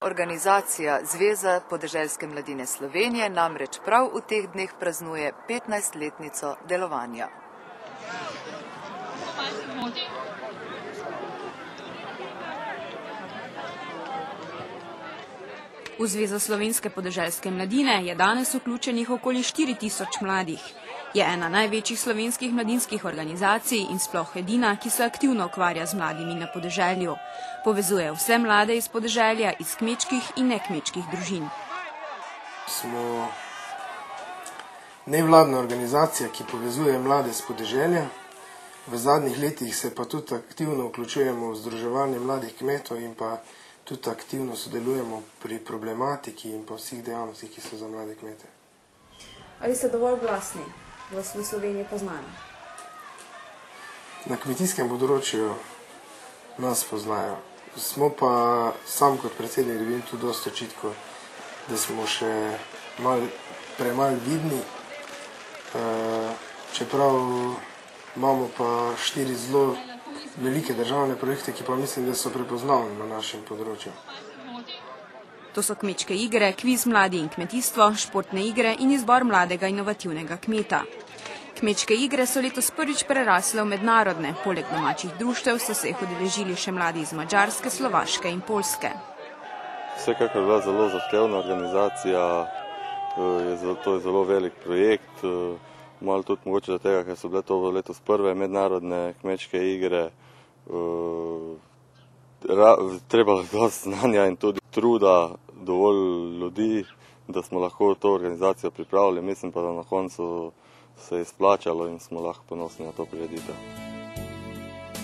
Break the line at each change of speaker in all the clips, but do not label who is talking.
Organizacija Zveza podeželske mladine Slovenije namreč prav v teh dneh praznuje 15-letnico delovanja.
V Zvezo slovenske podeželske mladine je danes vključenih okoli 4000 mladih. Je ena največjih slovenskih mladinskih organizacij in sploh edina, ki se aktivno ukvarja z mladimi na podeželju. Povezuje vse mlade iz podeželja, iz kmečkih in nekmečkih družin.
Smo nevladna organizacija, ki povezuje mlade z podeželja. V zadnjih letih se pa tudi aktivno vključujemo v združevanje mladih kmetov in pa tudi aktivno sodelujemo pri problematiki in pa vseh dejavnostih, ki so za mlade kmete.
Ali ste dovolj glasni, da smo v Sloveniji poznani?
Na kmetijskem področju nas poznajo. Smo pa sam kot predsednik dobim tudi dosti očitkov, da smo še premalo vidni, čeprav imamo pa 4 zelo velike državne projekte, ki pa mislim, da so prepoznavni na našem področju.
To so kmečke igre, kviz Mladi in kmetijstvo, športne igre in izbor mladega inovativnega kmeta. Kmečke igre so letos prvič prerasle v mednarodne, poleg domačih društev so se jih udeležili še mladi iz Madžarske, Slovaške in Poljske.
Vsekakor je bila zelo zahtevna organizacija, to je zelo velik projekt, malo tudi mogoče za tega, ker so bile to letos prve mednarodne kmečke igre. Treba dosti znanja in tudi truda, dovolj ljudi, da smo lahko to organizacijo pripravili. Mislim pa, da na koncu se je splačalo in smo lahko ponosni na to prireditev.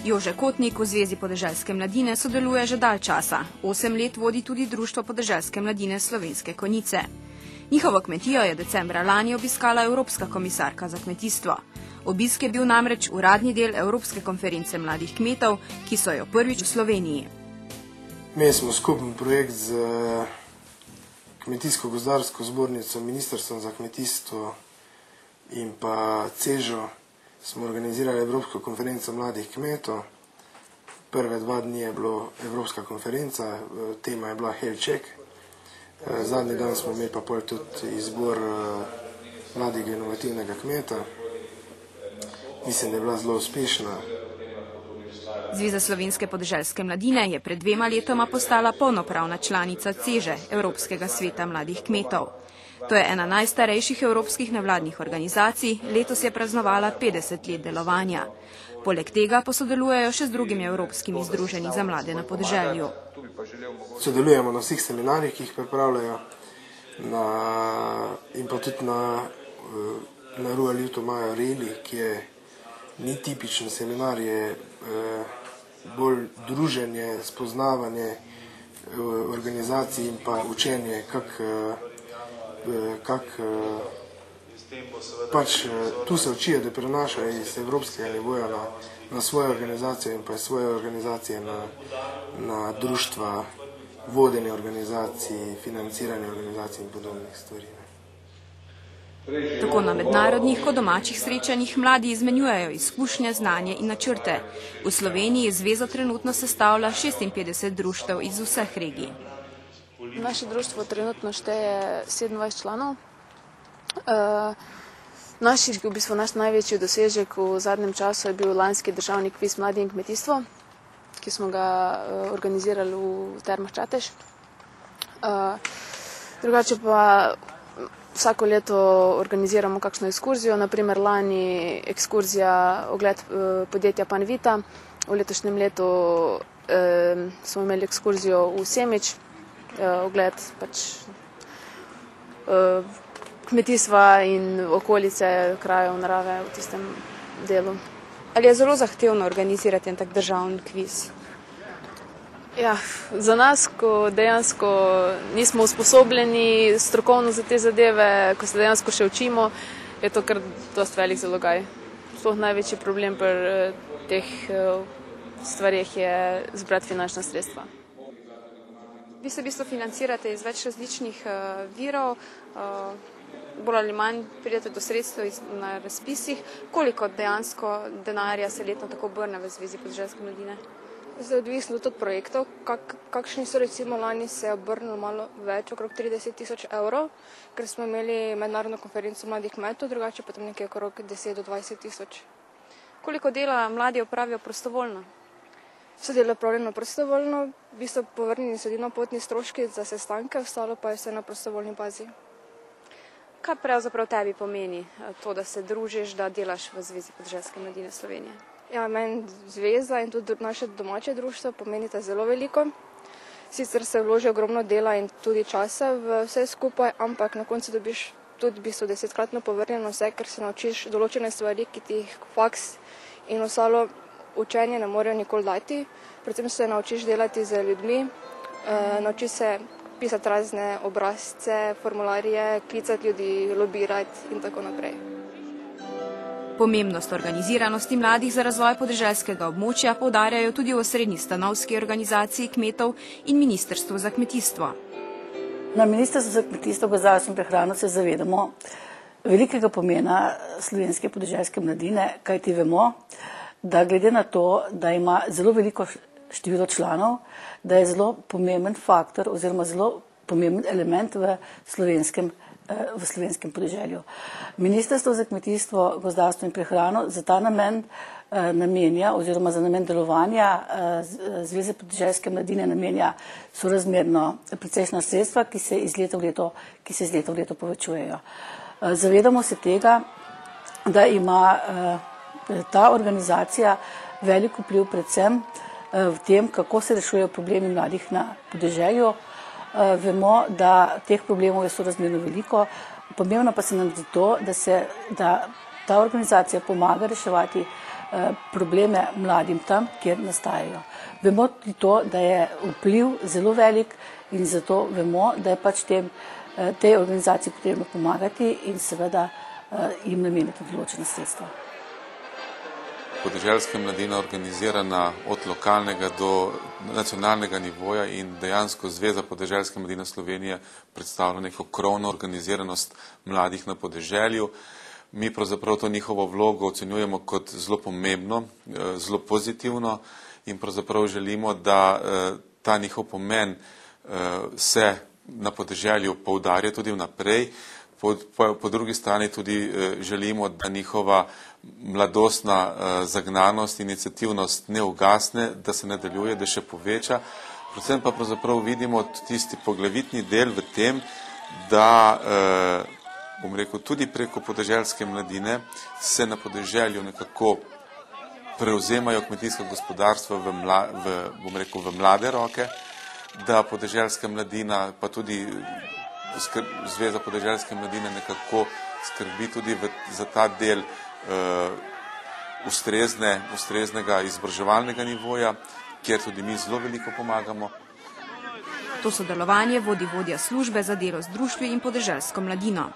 Jože Kotnik v Zvezi podeželske mladine sodeluje že dalj časa. 8 let vodi tudi Društvo podeželske mladine Slovenske Konjice. Njihovo kmetijo je decembra lani obiskala Evropska komisarka za kmetijstvo. Obisk je bil namreč uradni del Evropske konference mladih kmetov, ki so jo prvič v Sloveniji.
Mi smo skupen projekt z Kmetijsko-gozdarsko zbornico, Ministrstvom za kmetijstvo in pa CEŽO smo organizirali Evropsko konferenco mladih kmetov. Prve 2 dni je bila Evropska konferenca, tema je bila Health Check. Zadnji dan smo imeli pa tudi izbor mladega inovativnega kmeta. Mislim, da je bila zelo uspešna.
Zveza slovenske podeželske mladine je pred 2 letoma postala polnopravna članica CEŽE, Evropskega sveta mladih kmetov. To je ena najstarejših evropskih nevladnih organizacij, letos je praznovala 50 let delovanja. Poleg tega pa sodelujejo še z drugimi evropskimi združenji za mlade na podeželju.
Sodelujemo na vseh seminarjih, ki jih pripravljajo, in pa tudi na Rural Youth imajo Reli, ki ni tipičen seminar, je bolj druženje, spoznavanje organizacij in pa učenje, tu se učijo, da prenašajo iz evropskega nivoja na svoje organizacije in pa svoje organizacije na društva, vodenje organizacij, financiranje organizacij in podobnih stvari.
Tako na mednarodnih kot domačih srečanjih mladi izmenjujejo izkušnje, znanje in načrte. V Sloveniji zvezo trenutno sestavlja 56 društev iz vseh regij.
Naše društvo trenutno šteje 27 članov. Naš največji dosežek v zadnjem času je bil lanski državni kviz Mladi in kmetijstvo, ki smo ga organizirali v Termah Čatež. Drugače pa vsako leto organiziramo kakšno ekskurzijo, naprimer lani ekskurzija ogled podjetja Panvita, v letošnjem letu smo imeli ekskurzijo v Semič, ogled kmetijstva in okolice, krajev, narave v tistem delu.
Ali je zelo zahtevno organizirati en tak državni kviz?
Ja, za nas, ko dejansko nismo usposobljeni strokovno za te zadeve, ko se dejansko še učimo, je to kar dosti velik zalogaj. Sploh največji problem pri teh stvarih je zbrati finančna sredstva.
Vi se v bistvu financirate iz več različnih virov, bolj ali manj pridete do sredstev na razpisih. Koliko dejansko denarja se letno tako obrne v Zvezi podeželske mladine? Zdaj odvisno od projektov, kakšni so recimo lani se je obrnilo malo več, okrog 30 000 evrov, ker smo imeli mednarodno konferenco mladih kmetov, drugače pa tam nekaj okrog 10 do 20 000.
Koliko dela mladi opravijo prostovoljno?
So delo opravljeno prostovoljno, v bistvu povrnjeni so edino potni stroški za sestanke, ostalo pa je vse na prostovoljni bazi.
Kaj pravzaprav tebi pomeni to, da se družiš, da delaš v Zvezi podeželske mladine Slovenije?
Ja, meni zveza in tudi naše domače društvo pomenita zelo veliko. Sicer se vloži ogromno dela in tudi časa v vse skupaj, ampak na koncu dobiš tudi v bistvu 10-kratno povrnjeno vse, ker se naučiš določene stvari, ki ti jih faks in ostalo učenje ne morejo nikoli dati. Predvsem se naučiš delati z ljudmi, naučiš se pisati razne obrazce, formularije, klicati ljudi, lobirati in tako naprej.
Pomembnost organiziranosti mladih za razvoj podeželskega območja poudarjajo tudi v osrednji stanovski organizaciji kmetov in Ministrstvu za kmetijstvo.
Na Ministrstvu za kmetijstvo, gozdarstvo in prehrano se zavedamo velikega pomena slovenske podeželske mladine, kajti vemo, da glede na to, da ima zelo veliko število članov, da je zelo pomemben faktor oziroma zelo pomemben element v slovenskem podeželju. Ministrstvo za kmetijstvo, gozdarstvo in prehrano za ta namen namenja oziroma za namen delovanja Zveze podeželske mladine namenja sorazmerno precejšnja sredstva, ki se iz leta v leto povečujejo. Zavedamo se tega, da ima ta organizacija velik vpliv predvsem v tem, kako se rešujejo problemi mladih na podeželju. Vemo, da teh problemov je sorazmerno veliko, pomembno pa se nam zdi to, da ta organizacija pomaga reševati probleme mladim tam, kjer nastajajo. Vemo tudi to, da je vpliv zelo velik in zato vemo, da je pač tej organizaciji potrebno pomagati in seveda jim nameniti določena sredstva.
Podeželska mladina organizirana od lokalnega do nacionalnega nivoja in dejansko Zveza podeželske mladine Slovenije predstavlja neko krovno organiziranost mladih na podeželju. Mi pravzaprav to njihovo vlogo ocenjujemo kot zelo pomembno, zelo pozitivno in pravzaprav želimo, da ta njihov pomen se na podeželju poudarja tudi vnaprej. Po drugi strani tudi želimo, da njihova mladostna zagnanost, iniciativnost ne ugasne, da se nadaljuje, da še poveča. Predvsem pa pravzaprav vidimo tisti poglavitni del v tem, da bom rekel, tudi preko podeželske mladine se na podeželju nekako prevzemajo kmetijska gospodarstva v mlade roke, da podeželska mladina pa tudi Zveza podeželske mladine nekako skrbi tudi za ta del ustreznega izobraževalnega nivoja, kjer tudi mi zelo veliko pomagamo.
To sodelovanje vodi vodja službe za delo z društvi in podeželsko mladino.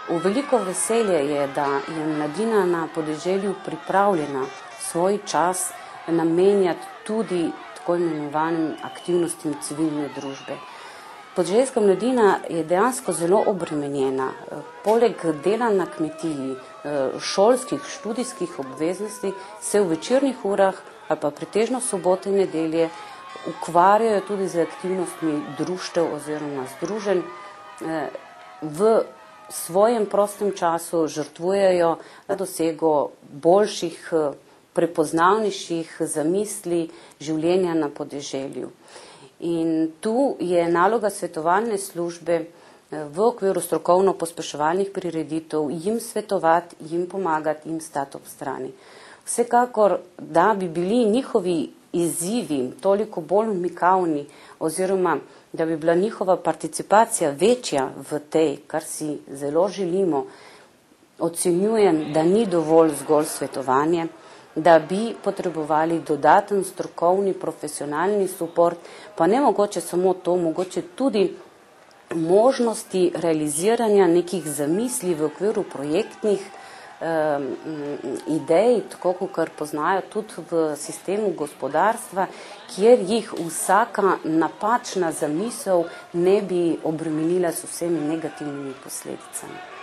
V veliko veselje je, da je mladina na podeželju pripravljena svoj čas namenjati tudi tako imenovanim aktivnostim civilne družbe. Podeželska mladina je dejansko zelo obremenjena. Poleg dela na kmetiji, šolskih, študijskih obveznosti se v večernih urah ali pa pretežno sobote in nedelje ukvarjajo tudi z aktivnostmi društev oziroma združenj. V svojem prostem času žrtvujejo za dosego boljših, prepoznavnejših zamisli življenja na podeželju. In tu je naloga svetovalne službe v okviru strokovno-pospeševalnih prireditev jim svetovati, jim pomagati, jim stati ob strani. Vsekakor, da bi bili njihovi izzivi toliko bolj mikavni oziroma da bi bila njihova participacija večja v tej, kar si zelo želimo, ocenjujem, da ni dovolj zgolj svetovanje, da bi potrebovali dodaten strokovni, profesionalni suport, pa ne mogoče samo to, mogoče tudi možnosti realiziranja nekih zamisli v okviru projektnih idej, tako kot poznajo tudi v sistemu gospodarstva, kjer jih vsaka napačna zamisel ne bi obremenila s vsemi negativnimi posledicami.